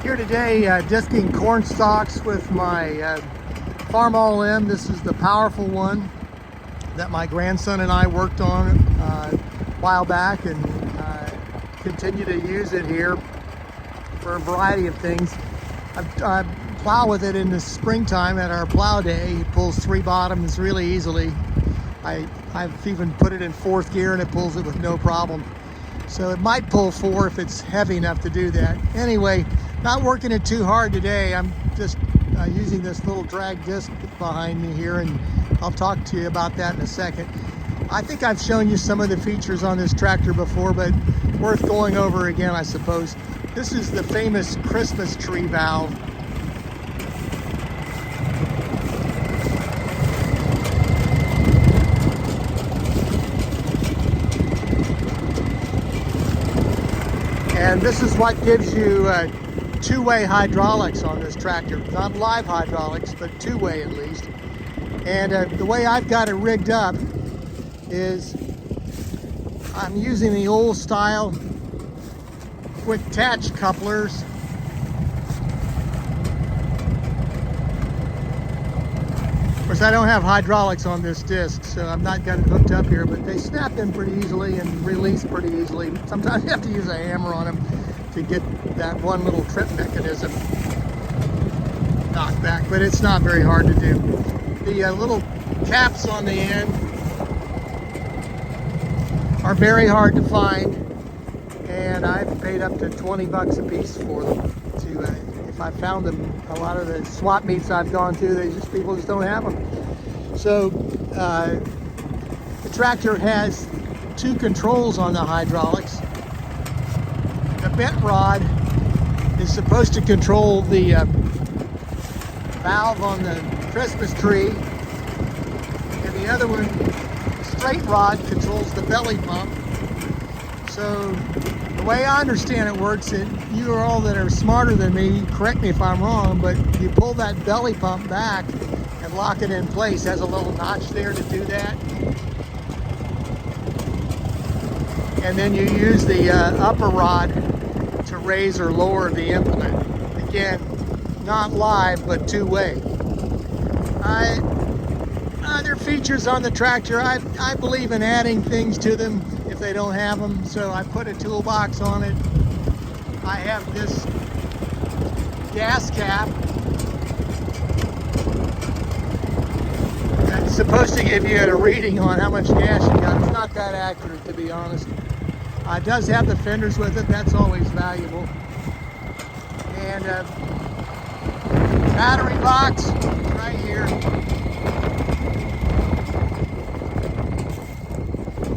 Here today disking corn stalks with my Farmall M. This is the powerful one that my grandson and I worked on a while back, and continue to use it here for a variety of things. I plow with it in the springtime at our plow day. It pulls 3 bottoms really easily. I've even put it in 4th gear and it pulls it with no problem. So it might pull 4 if it's heavy enough to do that. Anyway, not working it too hard today. I'm just using this little drag disc behind me here, and I'll talk to you about that in a second. I think I've shown you some of the features on this tractor before, but worth going over again, I suppose. This is the famous Christmas tree valve. And this is what gives you two-way hydraulics on this tractor. Not live hydraulics, but two-way at least. And the way I've got it rigged up is I'm using the old style quick attach couplers. Of course, I don't have hydraulics on this disc, so I've not got it hooked up here, but they snap in pretty easily and release pretty easily. Sometimes you have to use a hammer on them to get that one little trip mechanism knocked back, but it's not very hard to do. The little caps on the end are very hard to find, and I've paid up to 20 bucks a piece for them. If I found them, a lot of the swap meets I've gone to, people just don't have them. So the tractor has 2 controls on the hydraulics. The bent rod is supposed to control the valve on the Christmas tree, and the other one, straight rod, controls the belly pump. So the way I understand it works, you all that are smarter than me, correct me if I'm wrong, but you pull that belly pump back and lock it in place. It has a little notch there to do that. And then you use the upper rod to raise or lower the implement. Again, not live, but two-way. Other features on the tractor, I believe in adding things to them if they don't have them. So I put a toolbox on it. I have this gas cap that's supposed to give you a reading on how much gas you got. It's not that accurate, to be honest. It does have the fenders with it. That's always valuable. And battery box right here.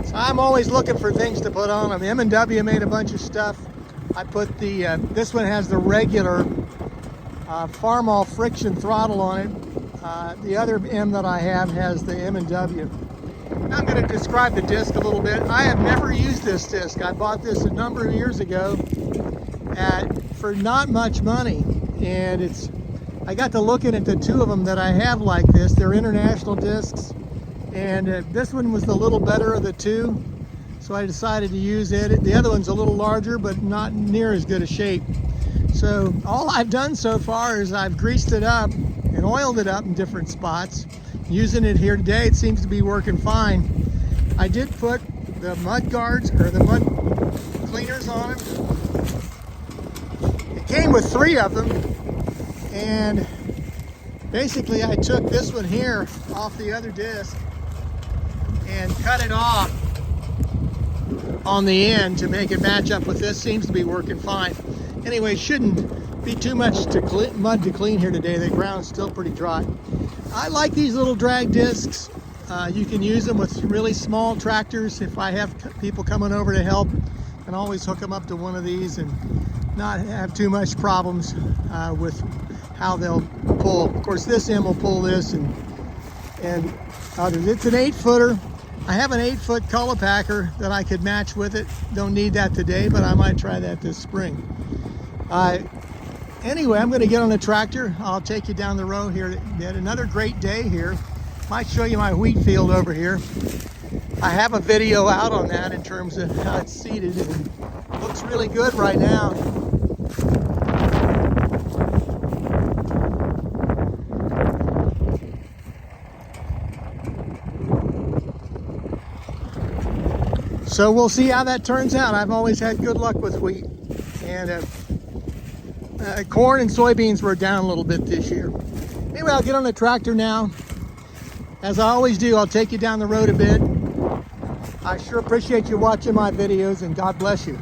So I'm always looking for things to put on them. M&W made a bunch of stuff. I put this one has the regular Farmall friction throttle on it. The other M that I have has the M&W. Now I'm going to describe the disc a little bit. I have never used this disc. I bought this a number of years ago for not much money, and I got to looking at the 2 of them that I have like this. They're international discs, and this one was the little better of the 2, so I decided to use it. The other one's a little larger, but not near as good a shape. So all I've done so far is I've greased it up and oiled it up in different spots. Using it here today, it seems to be working fine. I did put the mud guards, or the mud cleaners on it. It came with 3 of them, and basically I took this one here off the other disc and cut it off on the end to make it match up with this. Seems to be working fine. Anyway, shouldn't be too much mud to clean here today. The ground's still pretty dry. I like these little drag discs. You can use them with really small tractors. If I have people coming over to help, I can always hook them up to one of these and not have too much problems with how they'll pull. Of course, this M will pull this, and it's an 8-footer. I have an 8-foot color packer that I could match with it. Don't need that today, but I might try that this spring. Anyway, I'm going to get on the tractor. I'll take you down the road here. We had another great day here. Might show you my wheat field over here. I have a video out on that in terms of how it's seeded, and it looks really good right now. So we'll see how that turns out. I've always had good luck with wheat. And corn and soybeans were down a little bit this year. Anyway, I'll get on the tractor now. As I always do, I'll take you down the road a bit. I sure appreciate you watching my videos, and God bless you.